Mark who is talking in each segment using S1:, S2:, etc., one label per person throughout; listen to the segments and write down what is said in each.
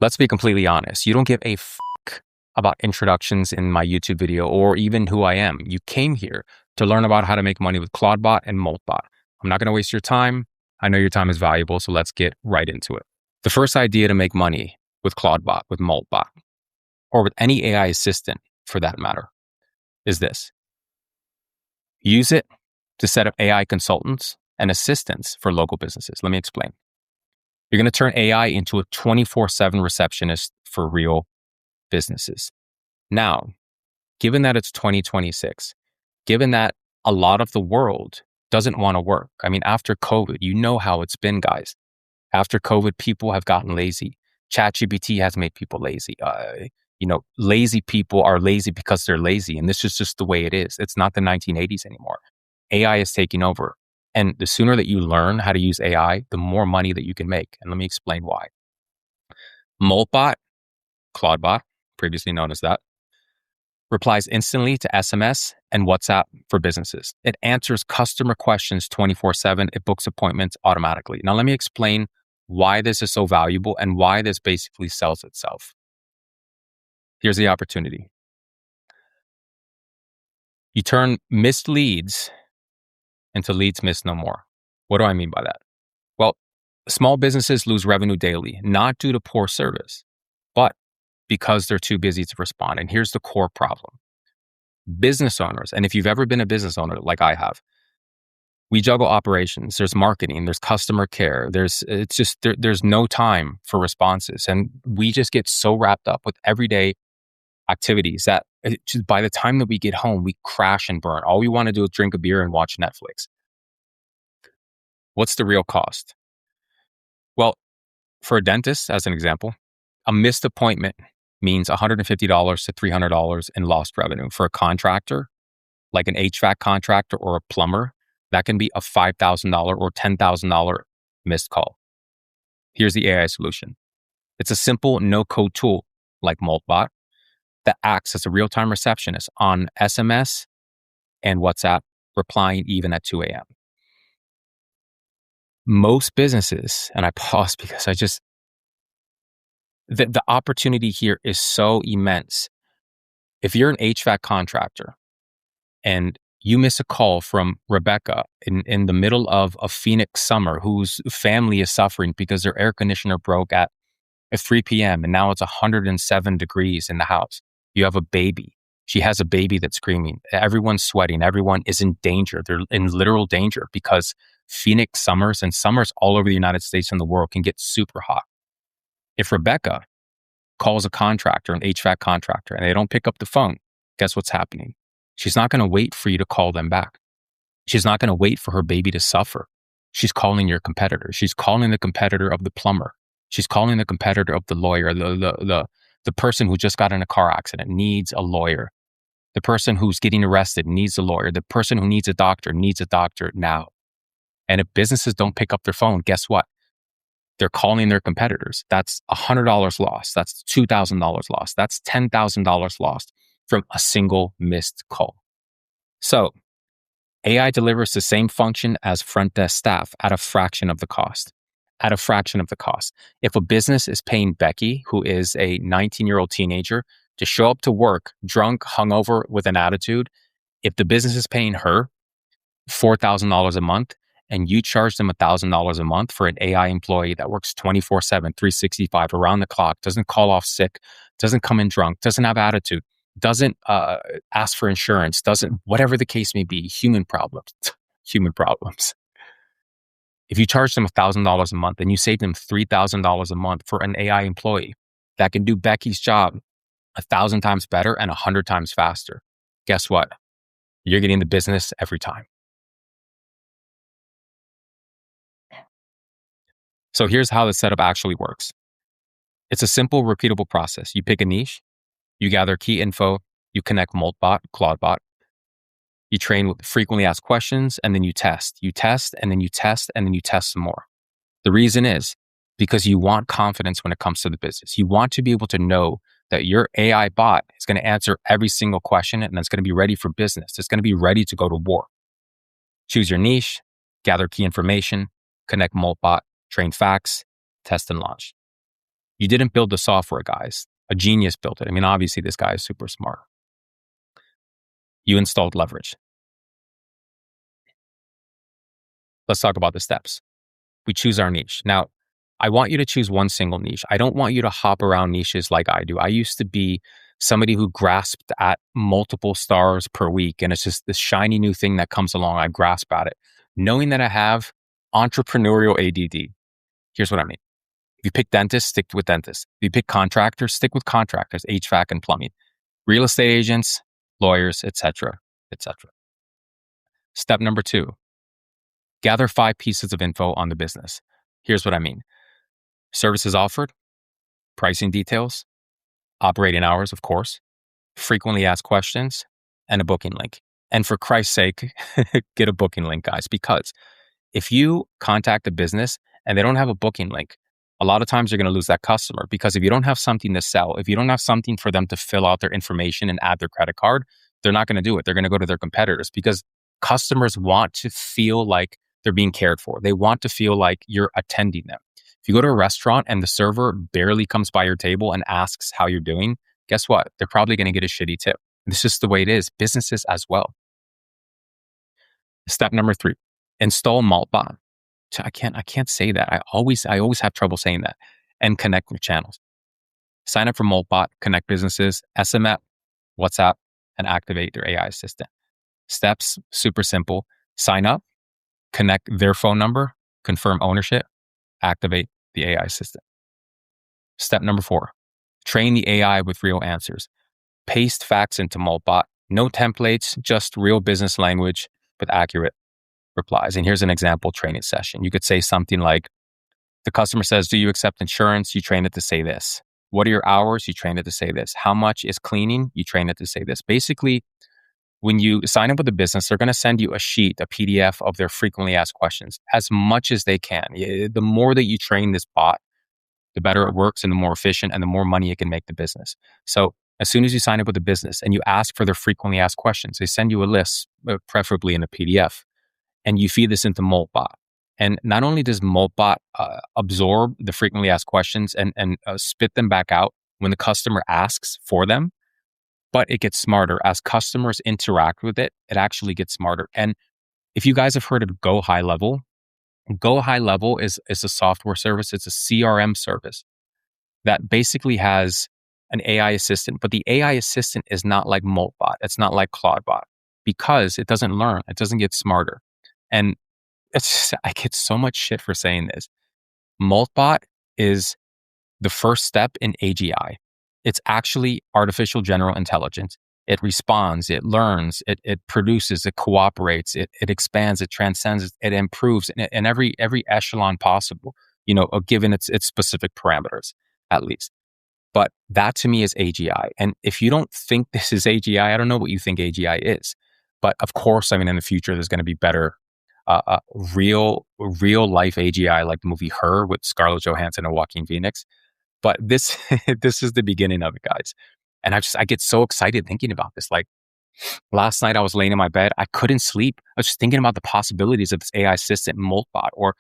S1: Let's be completely honest. You don't give a fuck about introductions in my YouTube video or even who I am. You came here to learn about how to make money with ClawdBot and Moltbot. I'm not going to waste your time. I know your time is valuable, so let's get right into it. The first idea to make money with ClawdBot, with Moltbot, or with any AI assistant for that matter, is this. Use it to set up AI consultants and assistants for local businesses. Let me explain. You're going to turn AI into a 24/7 receptionist for real businesses. Now, given that it's 2026, given that a lot of the world doesn't want to work. I mean, after COVID, you know how it's been, guys. After COVID, people have gotten lazy. ChatGPT has made people lazy. Lazy people are lazy because they're lazy. And this is just the way it is. It's not the 1980s anymore. AI is taking over. And the sooner that you learn how to use AI, the more money that you can make. And let me explain why. Moltbot, ClawdBot, previously known as that, replies instantly to SMS and WhatsApp for businesses. It answers customer questions 24/7. It books appointments automatically. Now, let me explain why this is so valuable and why this basically sells itself. Here's the opportunity. You turn missed leads into leads missed no more. What do I mean by that? Well, small businesses lose revenue daily, not due to poor service, but because they're too busy to respond. And here's the core problem. Business owners, and if you've ever been a business owner like I have, we juggle operations, there's marketing, there's customer care, there's no time for responses. And we just get so wrapped up with everyday activities that by the time that we get home, we crash and burn. All we want to do is drink a beer and watch Netflix. What's the real cost? Well, for a dentist, as an example, a missed appointment means $150 to $300 in lost revenue. For a contractor, like an HVAC contractor or a plumber, that can be a $5,000 or $10,000 missed call. Here's the AI solution. It's a simple no-code tool like Moltbot that acts as a real-time receptionist on SMS and WhatsApp, replying even at 2 a.m. Most businesses, and I pause because the opportunity here is so immense. If you're an HVAC contractor and you miss a call from Rebecca in the middle of a Phoenix summer whose family is suffering because their air conditioner broke at 3 p.m. and now it's 107 degrees in the house. You have a baby. She has a baby that's screaming. Everyone's sweating. Everyone is in danger. They're in literal danger because Phoenix summers and summers all over the United States and the world can get super hot. If Rebecca calls a contractor, an HVAC contractor, and they don't pick up the phone, guess what's happening? She's not going to wait for you to call them back. She's not going to wait for her baby to suffer. She's calling your competitor. She's calling the competitor of the plumber. She's calling the competitor of the lawyer. The person who just got in a car accident needs a lawyer. The person who's getting arrested needs a lawyer. The person who needs a doctor needs a doctor now. And if businesses don't pick up their phone, guess what? They're calling their competitors. That's $100 lost. That's $2,000 lost. That's $10,000 lost from a single missed call. So AI delivers the same function as front desk staff at a fraction of the cost. At a fraction of the cost. If a business is paying Becky, who is a 19-year-old teenager, to show up to work drunk, hungover, with an attitude, if the business is paying her $4,000 a month, and you charge them $1,000 a month for an AI employee that works 24/7, 365, around the clock, doesn't call off sick, doesn't come in drunk, doesn't have attitude, doesn't ask for insurance, doesn't, whatever the case may be, human problems. If you charge them $1,000 a month and you save them $3,000 a month for an AI employee that can do Becky's job 1,000 times better and 100 times faster, guess what? You're getting the business every time. So here's how the setup actually works. It's a simple, repeatable process. You pick a niche, you gather key info, you connect Moltbot, ClawdBot, you train with frequently asked questions, and then you test. You test, and then you test, and then you test some more. The reason is because you want confidence when it comes to the business. You want to be able to know that your AI bot is going to answer every single question and it's going to be ready for business. It's going to be ready to go to war. Choose your niche, gather key information, connect Moltbot, train facts, test and launch. You didn't build the software, guys. A genius built it. I mean, obviously, this guy is super smart. You installed leverage. Let's talk about the steps. We choose our niche. Now, I want you to choose one single niche. I don't want you to hop around niches like I do. I used to be somebody who grasped at multiple stars per week, and it's just this shiny new thing that comes along. I grasp at it, knowing that I have entrepreneurial ADD. Here's what I mean. If you pick dentists, stick with dentists. If you pick contractors, stick with contractors, HVAC and plumbing, real estate agents, lawyers, etc., etc. Step number 2, gather 5 pieces of info on the business. Here's what I mean. Services offered, pricing details, operating hours, of course, frequently asked questions, and a booking link. And for Christ's sake, get a booking link, guys, because if you contact a business and they don't have a booking link, a lot of times you're going to lose that customer, because if you don't have something to sell, if you don't have something for them to fill out their information and add their credit card, they're not going to do it. They're going to go to their competitors, because customers want to feel like they're being cared for. They want to feel like you're attending them. If you go to a restaurant and the server barely comes by your table and asks how you're doing, guess what? They're probably going to get a shitty tip. This is the way it is. Businesses as well. Step number 3, install Moltbot. I can't say that. I always have trouble saying that. And connect with channels. Sign up for Moltbot, connect businesses, SMS, WhatsApp, and activate their AI assistant. Steps, super simple. Sign up, connect their phone number, confirm ownership, activate the AI assistant. Step number 4, train the AI with real answers. Paste facts into Moltbot. No templates, just real business language with accurate replies. And here's an example training session. You could say something like, the customer says, do you accept insurance? You train it to say this. What are your hours? You train it to say this. How much is cleaning? You train it to say this. Basically, when you sign up with a business, they're going to send you a sheet, a PDF of their frequently asked questions, as much as they can. The more that you train this bot, the better it works and the more efficient and the more money it can make the business. So as soon as you sign up with a business and you ask for their frequently asked questions, they send you a list, preferably in a PDF, and you feed this into Moltbot. And not only does Moltbot absorb the frequently asked questions and spit them back out when the customer asks for them, but it gets smarter. As customers interact with it, it actually gets smarter. And if you guys have heard of Go High Level is a software service. It's a CRM service that basically has an AI assistant, but the AI assistant is not like Moltbot. It's not like ClawdBot, because it doesn't learn. It doesn't get smarter. And I get so much shit for saying this. Moltbot is the first step in AGI. It's actually artificial general intelligence. It responds, it learns, it produces, it cooperates, it expands, it transcends, it improves in every echelon possible, given its specific parameters, at least. But that to me is AGI. And if you don't think this is AGI, I don't know what you think AGI is. But of course, in the future, there's going to be better real life AGI, like the movie Her with Scarlett Johansson and Joaquin Phoenix. But this is the beginning of it, guys. And I get so excited thinking about this. Like last night I was laying in my bed, I couldn't sleep. I was just thinking about the possibilities of this AI assistant Moltbot or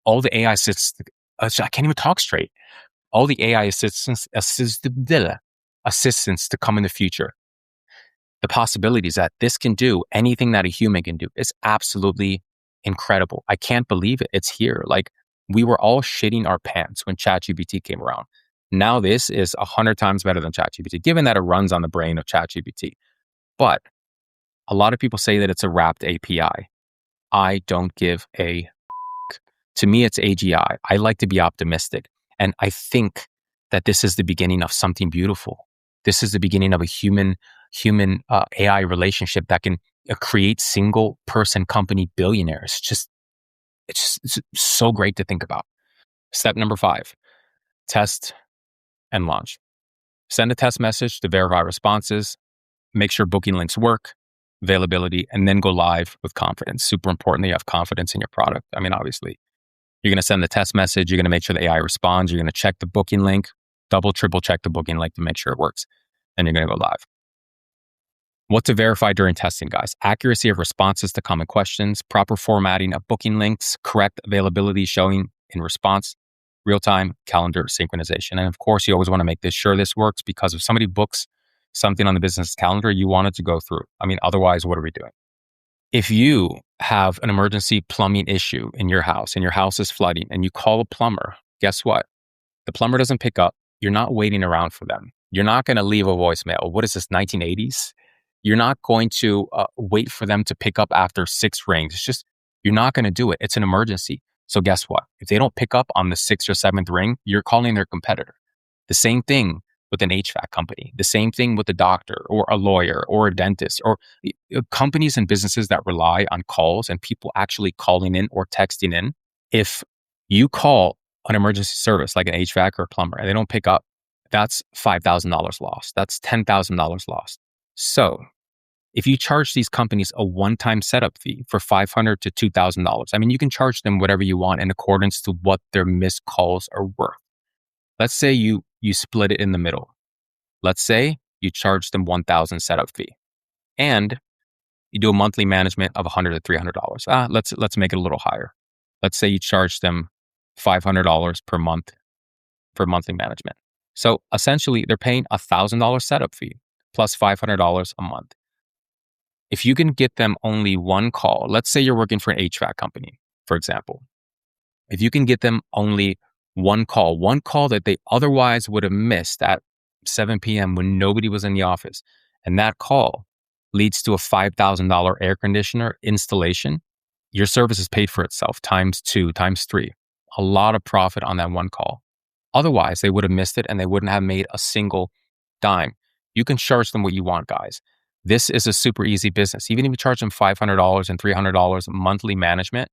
S1: all the AI assistants. I can't even talk straight. All the AI assistants to come in the future. The possibilities that this can do, anything that a human can do, is absolutely incredible. I can't believe it. It's here. Like, we were all shitting our pants when ChatGPT came around. Now this is 100 times better than ChatGPT, given that it runs on the brain of ChatGPT. But a lot of people say that it's a wrapped API. I don't give a to me, it's AGI. I like to be optimistic. And I think that this is the beginning of something beautiful. This is the beginning of a human AI relationship that can create single person company billionaires. It's so great to think about. Step number 5, test and launch. Send a test message to verify responses, make sure booking links work, availability, and then go live with confidence. Super important that you have confidence in your product. Obviously, you're going to send the test message. You're going to make sure the AI responds. You're going to check the booking link, double, triple check the booking link to make sure it works. And you're going to go live. What to verify during testing, guys? Accuracy of responses to common questions, proper formatting of booking links, correct availability showing in response, real-time calendar synchronization. And of course, you always want to make sure this works, because if somebody books something on the business calendar, you want it to go through. I mean, otherwise, what are we doing? If you have an emergency plumbing issue in your house and your house is flooding and you call a plumber, guess what? The plumber doesn't pick up. You're not waiting around for them. You're not going to leave a voicemail. What is this, 1980s? You're not going to wait for them to pick up after 6 rings. It's just, you're not going to do it. It's an emergency. So guess what? If they don't pick up on the 6th or 7th ring, you're calling their competitor. The same thing with an HVAC company, the same thing with a doctor or a lawyer or a dentist, or companies and businesses that rely on calls and people actually calling in or texting in. If you call an emergency service like an HVAC or a plumber and they don't pick up, that's $5,000 lost. That's $10,000 lost. So if you charge these companies a one-time setup fee for $500 to $2,000, I mean, you can charge them whatever you want in accordance to what their missed calls are worth. Let's say you split it in the middle. Let's say you charge them $1,000 setup fee, and you do a monthly management of $100 to $300. Let's make it a little higher. Let's say you charge them $500 per month for monthly management. So essentially, they're paying $1,000 setup fee plus $500 a month. If you can get them only one call, let's say you're working for an HVAC company, for example. If you can get them only one call that they otherwise would have missed at 7 p.m. when nobody was in the office, and that call leads to a $5,000 air conditioner installation, your service is paid for itself times 2, times 3. A lot of profit on that one call. Otherwise, they would have missed it and they wouldn't have made a single dime. You can charge them what you want, guys. This is a super easy business. Even if you charge them $500 and $300 monthly management,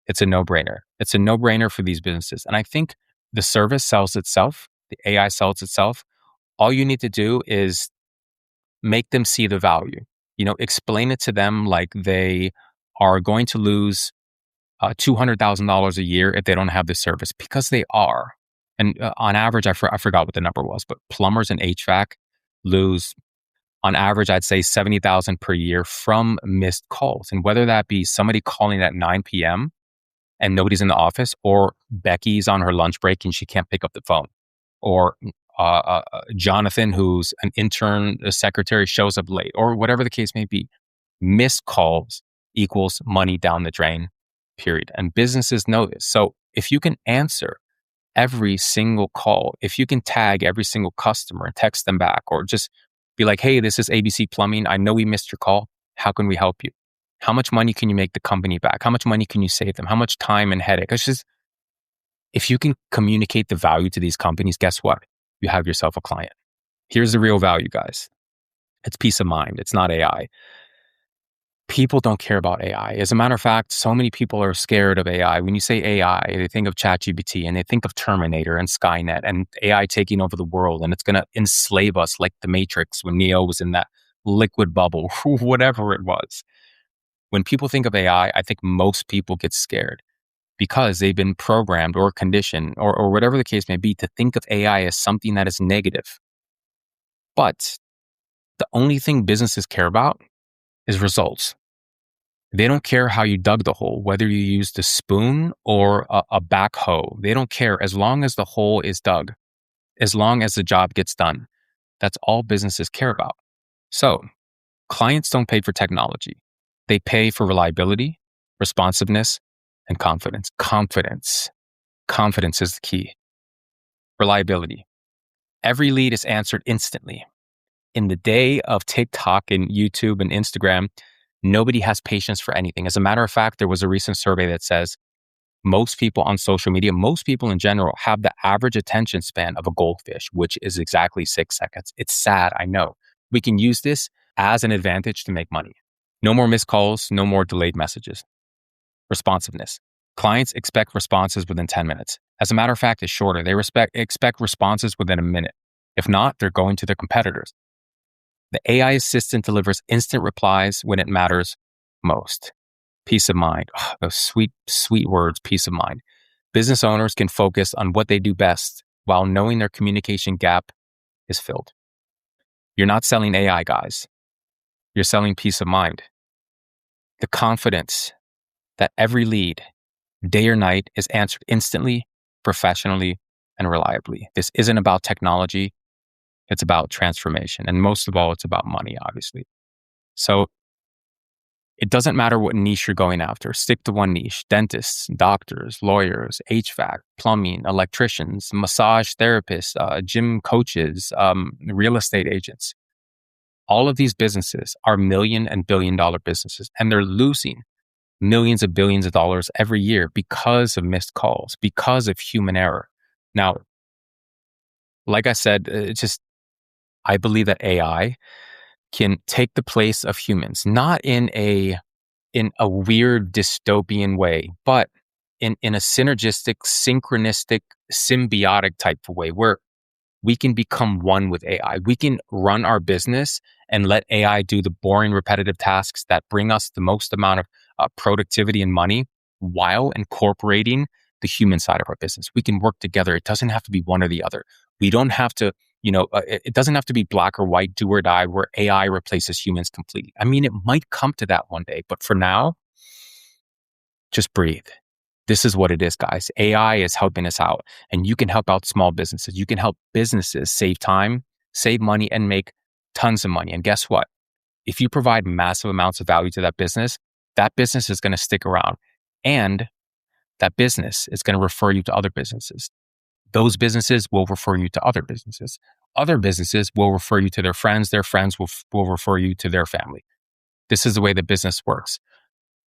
S1: it's a no-brainer. It's a no-brainer for these businesses. And I think the service sells itself. The AI sells itself. All you need to do is make them see the value. Explain it to them like they are going to lose $200,000 a year if they don't have this service, because they are. And on average, I forgot what the number was, but plumbers and HVAC lose, on average, I'd say $70,000 per year from missed calls. And whether that be somebody calling at 9 p.m. and nobody's in the office, or Becky's on her lunch break and she can't pick up the phone, or Jonathan, who's an intern secretary, shows up late, or whatever the case may be, missed calls equals money down the drain, period. And businesses know this. So if you can answer every single call, if you can tag every single customer and text them back, or just be like, hey, this is ABC Plumbing. I know we missed your call. How can we help you? How much money can you make the company back? How much money can you save them? How much time and headache? It's just, if you can communicate the value to these companies, guess what? You have yourself a client. Here's the real value, guys. It's peace of mind. It's not AI. People don't care about AI. As a matter of fact, so many people are scared of AI. When you say AI, they think of ChatGPT and they think of Terminator and Skynet and AI taking over the world, and it's going to enslave us like the Matrix when Neo was in that liquid bubble, whatever it was. When people think of AI, I think most people get scared because they've been programmed or conditioned or whatever the case may be to think of AI as something that is negative. But the only thing businesses care about is results. They don't care how you dug the hole, whether you used a spoon or a backhoe. They don't care as long as the hole is dug, as long as the job gets done. That's all businesses care about. So clients don't pay for technology. They pay for reliability, responsiveness, and confidence. Confidence is the key. Reliability. Every lead is answered instantly. In the day of TikTok and YouTube and Instagram, nobody has patience for anything. As a matter of fact, there was a recent survey that says most people on social media, most people in general, have the average attention span of a goldfish, which is exactly 6 seconds. It's sad, I know. We can use this as an advantage to make money. No more missed calls, no more delayed messages. Responsiveness. Clients expect responses within 10 minutes. As a matter of fact, it's shorter. They expect responses within a minute. If not, they're going to their competitors. The AI assistant delivers instant replies when it matters most. Peace of mind. Oh, those sweet, sweet words, peace of mind. Business owners can focus on what they do best while knowing their communication gap is filled. You're not selling AI, guys. You're selling peace of mind. The confidence that every lead, day or night, is answered instantly professionally and reliably. This isn't about technology. It's about transformation. And most of all, it's about money, obviously. So it doesn't matter what niche you're going after. Stick to one niche: dentists, doctors, lawyers, HVAC, plumbing, electricians, massage therapists, gym coaches, real estate agents. All of these businesses are million and billion dollar businesses, and they're losing millions of billions of dollars every year because of missed calls, because of human error. Now, like I said, I believe that AI can take the place of humans, not in a weird dystopian way, but in a synergistic, synchronistic, symbiotic type of way where we can become one with AI. We can run our business and let AI do the boring, repetitive tasks that bring us the most amount of productivity and money while incorporating the human side of our business. We can work together. It doesn't have to be one or the other. We don't have to, it doesn't have to be black or white, do or die, where AI replaces humans completely. I mean, it might come to that one day, but for now, just breathe. This is what it is, guys. AI is helping us out, and you can help out small businesses. You can help businesses save time, save money, and make tons of money. And guess what? If you provide massive amounts of value to that business is going to stick around, and that business is going to refer you to other businesses. Those businesses will refer you to other businesses. Other businesses will refer you to their friends. Their friends will refer you to their family. This is the way the business works.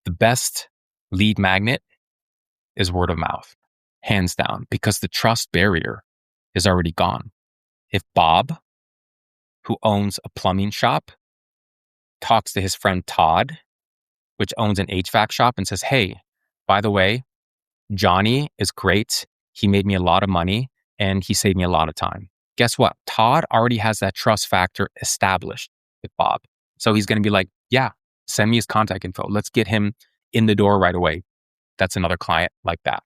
S1: The best lead magnet is word of mouth, hands down, because the trust barrier is already gone. If Bob, who owns a plumbing shop, talks to his friend Todd, which owns an HVAC shop, and says, hey, by the way, Johnny is great. He made me a lot of money and he saved me a lot of time. Guess what? Todd already has that trust factor established with Bob. So he's going to be like, yeah, send me his contact info. Let's get him in the door right away. That's another client like that.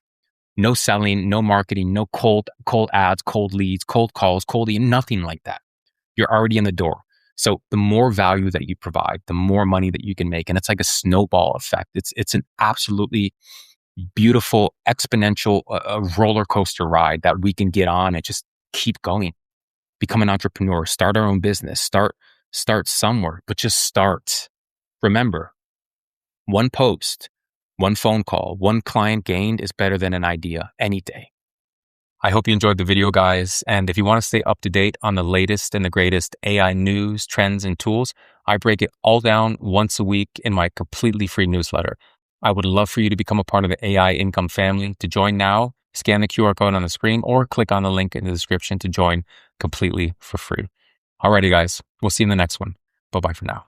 S1: No selling, no marketing, no cold ads, cold leads, cold calls, nothing like that. You're already in the door. So the more value that you provide, the more money that you can make. And it's like a snowball effect. It's an absolutely beautiful, exponential roller coaster ride that we can get on and just keep going. Become an entrepreneur, start our own business, start somewhere, but just start. Remember, one post, one phone call, one client gained is better than an idea any day. I hope you enjoyed the video, guys. And if you want to stay up to date on the latest and the greatest AI news, trends, and tools, I break it all down once a week in my completely free newsletter. I would love for you to become a part of the AI Income family. To join now, scan the QR code on the screen or click on the link in the description to join completely for free. Alrighty, guys. We'll see you in the next one. Bye-bye for now.